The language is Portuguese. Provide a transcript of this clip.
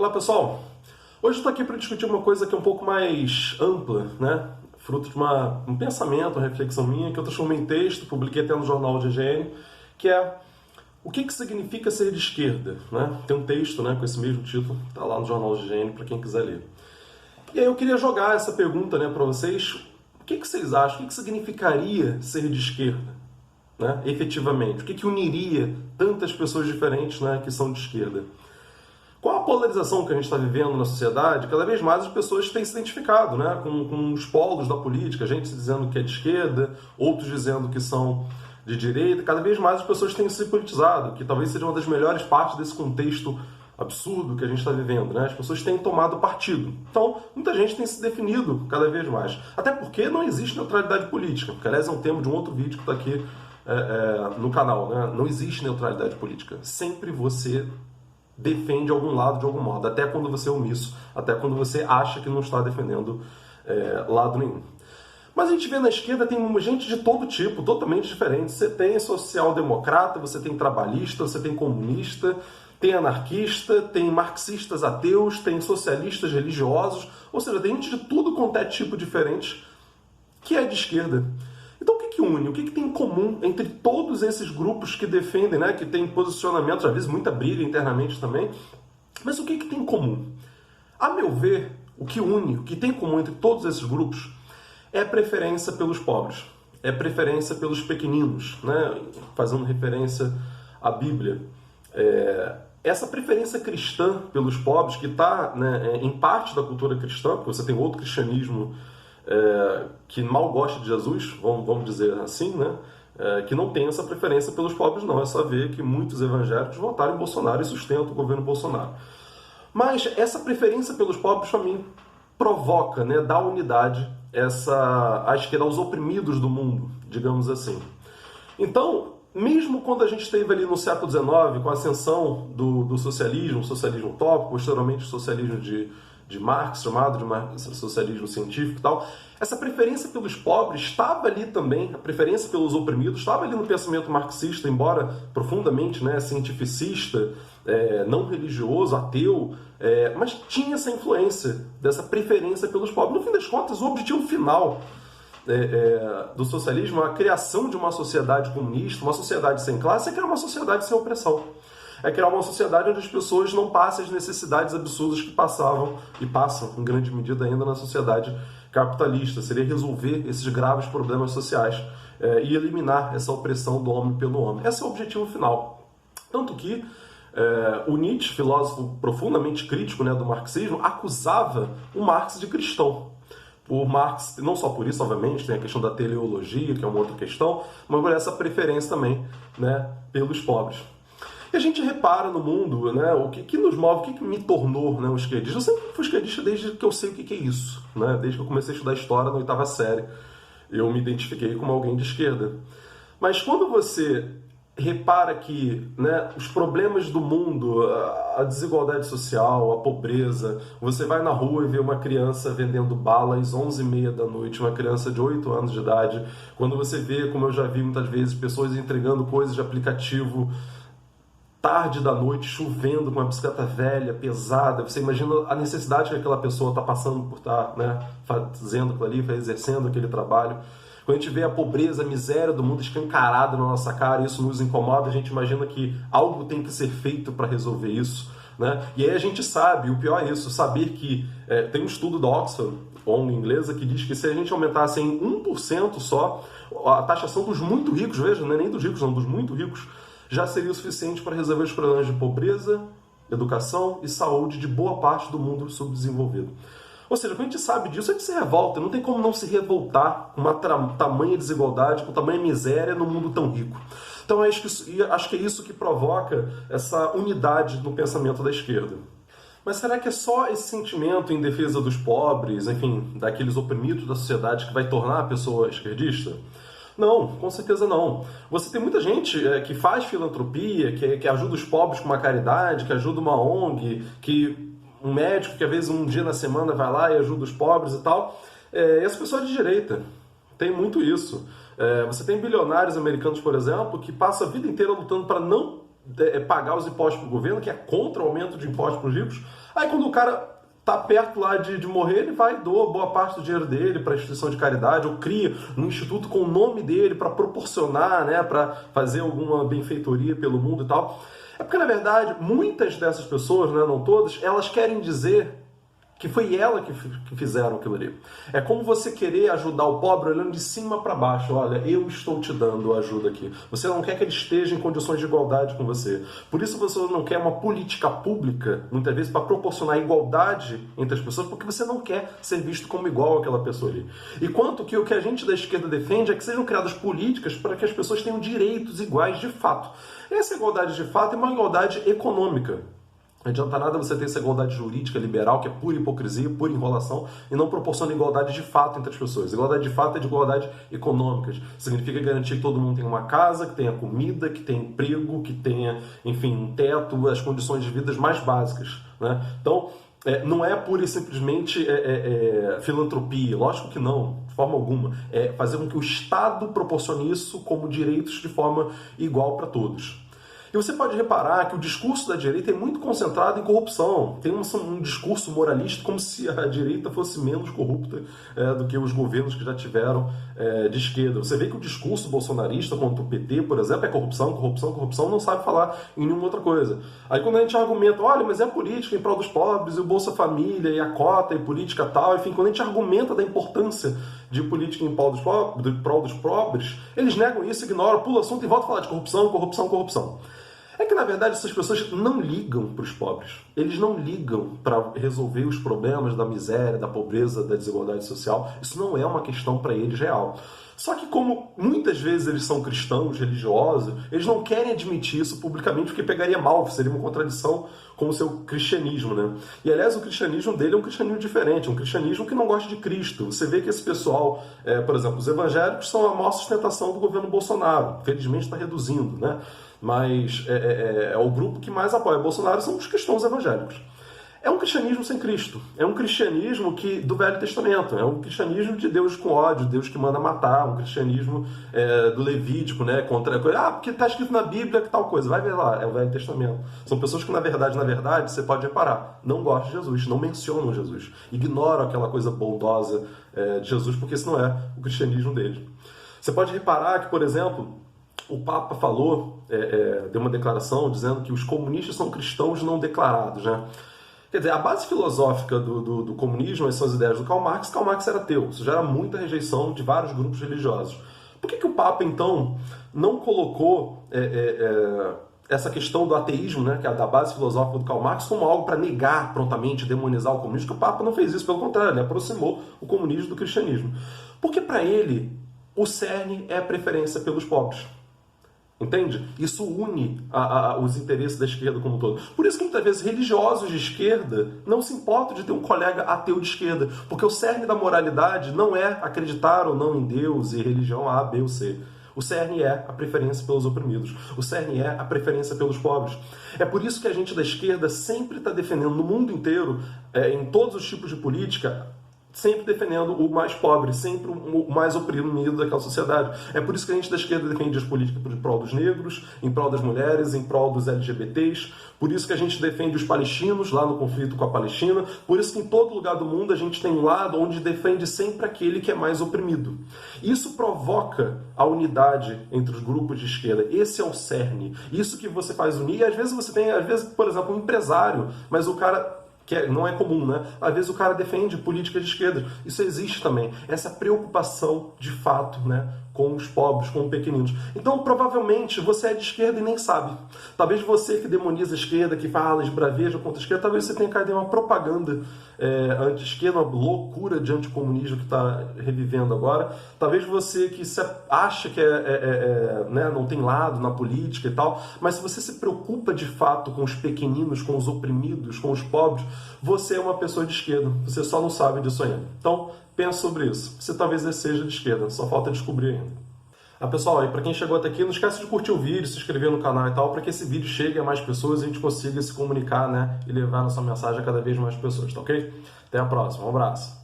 Olá pessoal, hoje eu estou aqui para discutir uma coisa que é um pouco mais ampla, né? Fruto de um pensamento, uma reflexão minha, que eu transformei em texto, publiquei até no jornal GGN, que é o que significa ser de esquerda, né? Tem um texto, né, com esse mesmo título, está lá no jornal GGN para quem quiser ler. E aí eu queria jogar essa pergunta, né, para vocês, o que vocês acham, o que significaria ser de esquerda, né, efetivamente? O que uniria tantas pessoas diferentes, né, que são de esquerda? Com a polarização que a gente está vivendo na sociedade, cada vez mais as pessoas têm se identificado, né, com os polos da política, gente dizendo que é de esquerda, outros dizendo que são de direita. Cada vez mais as pessoas têm se politizado, que talvez seja uma das melhores partes desse contexto absurdo que a gente está vivendo, né? As pessoas têm tomado partido. Então, muita gente tem se definido cada vez mais. Até porque não existe neutralidade política, que aliás é um tema de um outro vídeo que está aqui no canal, né? Não existe neutralidade política. Sempre você defende algum lado de algum modo, até quando você é omisso, até quando você acha que não está defendendo lado nenhum. Mas a gente vê na esquerda tem gente de todo tipo, totalmente diferente. Você tem social-democrata, você tem trabalhista, você tem comunista, tem anarquista, tem marxistas ateus, tem socialistas religiosos, ou seja, tem gente de tudo quanto é tipo diferente que é de esquerda. Então o que une? O que tem em comum entre todos esses grupos que defendem, né, que tem posicionamentos, às vezes muita briga internamente também, mas o que tem em comum? A meu ver, o que une, o que tem em comum entre todos esses grupos é a preferência pelos pobres, é a preferência pelos pequeninos, né, fazendo referência à Bíblia. Essa preferência cristã pelos pobres, que está, né, em parte da cultura cristã, porque você tem outro cristianismo que mal gosta de Jesus, vamos dizer assim, né? Que não tem essa preferência pelos pobres, não. É só ver que muitos evangélicos votaram em Bolsonaro e sustentam o governo Bolsonaro. Mas essa preferência pelos pobres, para mim, provoca, né, dá unidade à esquerda, aos oprimidos do mundo, digamos assim. Então, mesmo quando a gente esteve ali no século XIX, com a ascensão do socialismo, o socialismo utópico, posteriormente o socialismo de Marx, chamado de socialismo científico e tal, essa preferência pelos pobres estava ali também, a preferência pelos oprimidos estava ali no pensamento marxista, embora profundamente, né, cientificista, não religioso, ateu, mas tinha essa influência dessa preferência pelos pobres. No fim das contas, o objetivo final do socialismo, a criação de uma sociedade comunista, uma sociedade sem classe, é criar uma sociedade sem opressão. É criar uma sociedade onde as pessoas não passem as necessidades absurdas que passavam e passam, em grande medida, ainda na sociedade capitalista. Seria resolver esses graves problemas sociais e eliminar essa opressão do homem pelo homem. Esse é o objetivo final. Tanto que o Nietzsche, filósofo profundamente crítico, né, do marxismo, acusava o Marx de cristão. O Marx, não só por isso, obviamente, tem a questão da teleologia, que é uma outra questão, mas por essa preferência também, né, pelos pobres. E a gente repara no mundo, né, o que nos move, o que me tornou, né, um esquerdista. Eu sempre fui esquerdista desde que eu sei o que é isso, né, desde que eu comecei a estudar história na 8ª série. Eu me identifiquei como alguém de esquerda. Mas quando você repara que, né, os problemas do mundo, a desigualdade social, a pobreza, você vai na rua e vê uma criança vendendo bala às 11h30 da noite, uma criança de 8 anos de idade, quando você vê, como eu já vi muitas vezes, pessoas entregando coisas de aplicativo tarde da noite, chovendo, com uma bicicleta velha, pesada, você imagina a necessidade que aquela pessoa está passando por estar, né, fazendo aquilo ali, exercendo aquele trabalho. Quando a gente vê a pobreza, a miséria do mundo escancarada na nossa cara, isso nos incomoda, a gente imagina que algo tem que ser feito para resolver isso, né? E aí a gente sabe, o pior é isso, saber que tem um estudo da Oxford, ONG inglesa, que diz que se a gente aumentasse em 1% só a taxação dos muito ricos, veja, não é nem dos ricos, não, dos muito ricos, já seria o suficiente para resolver os problemas de pobreza, educação e saúde de boa parte do mundo subdesenvolvido. Ou seja, quando a gente sabe disso, a gente se revolta. Não tem como não se revoltar com uma tamanha desigualdade, com tamanha miséria num mundo tão rico. Então acho que é isso que provoca essa unidade no pensamento da esquerda. Mas será que é só esse sentimento em defesa dos pobres, enfim, daqueles oprimidos da sociedade que vai tornar a pessoa esquerdista? Não, com certeza não. Você tem muita gente que faz filantropia, que ajuda os pobres com uma caridade, que ajuda uma ONG, um médico que às vezes um dia na semana vai lá e ajuda os pobres e tal. E essa pessoa é de direita. Tem muito isso. Você tem bilionários americanos, por exemplo, que passam a vida inteira lutando para não pagar os impostos para o governo, que é contra o aumento de impostos para os ricos. Aí quando o cara tá perto lá de morrer, ele vai e doa boa parte do dinheiro dele para instituição de caridade, ou cria um instituto com o nome dele para proporcionar, né, para fazer alguma benfeitoria pelo mundo e tal. É porque, na verdade, muitas dessas pessoas, né, não todas, elas querem dizer que foi ela que fizeram aquilo ali. É como você querer ajudar o pobre olhando de cima para baixo. Olha, eu estou te dando ajuda aqui. Você não quer que ele esteja em condições de igualdade com você. Por isso você não quer uma política pública, muitas vezes, para proporcionar igualdade entre as pessoas, porque você não quer ser visto como igual àquela pessoa ali. Enquanto que o que a gente da esquerda defende é que sejam criadas políticas para que as pessoas tenham direitos iguais de fato. Essa igualdade de fato é uma igualdade econômica. Não adianta nada você ter essa igualdade jurídica liberal, que é pura hipocrisia, pura enrolação, e não proporciona igualdade de fato entre as pessoas. Igualdade de fato é de igualdade econômica. Significa garantir que todo mundo tenha uma casa, que tenha comida, que tenha emprego, que tenha, enfim, um teto, as condições de vida mais básicas, né? Então, não é pura e simplesmente filantropia. Lógico que não, de forma alguma. É fazer com que o Estado proporcione isso como direitos de forma igual para todos. E você pode reparar que o discurso da direita é muito concentrado em corrupção. Tem um discurso moralista como se a direita fosse menos corrupta do que os governos que já tiveram de esquerda. Você vê que o discurso bolsonarista contra o PT, por exemplo, é corrupção, corrupção, corrupção, não sabe falar em nenhuma outra coisa. Aí quando a gente argumenta, olha, mas é a política em prol dos pobres, e o Bolsa Família, e a cota, e política tal, enfim, quando a gente argumenta da importância de política em prol dos pobres, eles negam isso, ignoram, pulam o assunto e voltam a falar de corrupção, corrupção, corrupção. É que, na verdade, essas pessoas não ligam para os pobres. Eles não ligam para resolver os problemas da miséria, da pobreza, da desigualdade social. Isso não é uma questão para eles real. Só que como muitas vezes eles são cristãos, religiosos, eles não querem admitir isso publicamente porque pegaria mal, seria uma contradição com o seu cristianismo, né? E aliás, o cristianismo dele é um cristianismo diferente, um cristianismo que não gosta de Cristo. Você vê que esse pessoal, por exemplo, os evangélicos são a maior sustentação do governo Bolsonaro. Felizmente está reduzindo, né? Mas o grupo que mais apoia Bolsonaro são os cristãos evangélicos. É um cristianismo sem Cristo. É um cristianismo do Velho Testamento. É um cristianismo de Deus com ódio, Deus que manda matar. Um cristianismo do Levítico, né? Contra a coisa. Porque está escrito na Bíblia que tal coisa. Vai ver lá, é o Velho Testamento. São pessoas que, na verdade, você pode reparar, não gostam de Jesus, não mencionam Jesus. Ignoram aquela coisa bondosa de Jesus, porque esse não é o cristianismo deles. Você pode reparar que, por exemplo, o Papa falou, deu uma declaração dizendo que os comunistas são cristãos não declarados, né? Quer dizer, a base filosófica do comunismo são as ideias do Karl Marx. Karl Marx era ateu, isso gera muita rejeição de vários grupos religiosos. Por que o Papa, então, não colocou essa questão do ateísmo, né, que é da base filosófica do Karl Marx, como algo para negar prontamente, demonizar o comunismo? Que o Papa não fez isso, pelo contrário, ele aproximou o comunismo do cristianismo. Porque para ele, o cerne é a preferência pelos pobres. Entende? Isso une os interesses da esquerda como um todo. Por isso que muitas vezes religiosos de esquerda não se importam de ter um colega ateu de esquerda, porque o cerne da moralidade não é acreditar ou não em Deus e religião A, B ou C. O cerne é a preferência pelos oprimidos. O cerne é a preferência pelos pobres. É por isso que a gente da esquerda sempre está defendendo no mundo inteiro, em todos os tipos de política, sempre defendendo o mais pobre, sempre o mais oprimido daquela sociedade. É por isso que a gente da esquerda defende as políticas em prol dos negros, em prol das mulheres, em prol dos LGBTs. Por isso que a gente defende os palestinos lá no conflito com a Palestina. Por isso que em todo lugar do mundo a gente tem um lado onde defende sempre aquele que é mais oprimido. Isso provoca a unidade entre os grupos de esquerda. Esse é o cerne. Isso que você faz unir. E às vezes você tem, por exemplo, um empresário, mas o cara... que não é comum, né? Às vezes o cara defende políticas de esquerda. Isso existe também. Essa preocupação, de fato, né, com os pobres, com os pequeninos. Então, provavelmente, você é de esquerda e nem sabe. Talvez você que demoniza a esquerda, que fala, esbraveja contra a esquerda, talvez você tenha caído em uma propaganda anti-esquerda, uma loucura de anticomunismo que está revivendo agora. Talvez você que acha que né, não tem lado na política e tal, mas se você se preocupa de fato com os pequeninos, com os oprimidos, com os pobres, você é uma pessoa de esquerda. Você só não sabe disso ainda. Então, pensa sobre isso. Você talvez seja de esquerda, só falta descobrir ainda. Pessoal, e para quem chegou até aqui, não esquece de curtir o vídeo, se inscrever no canal e tal, para que esse vídeo chegue a mais pessoas e a gente consiga se comunicar, né, e levar a nossa mensagem a cada vez mais pessoas, tá ok? Até a próxima, um abraço.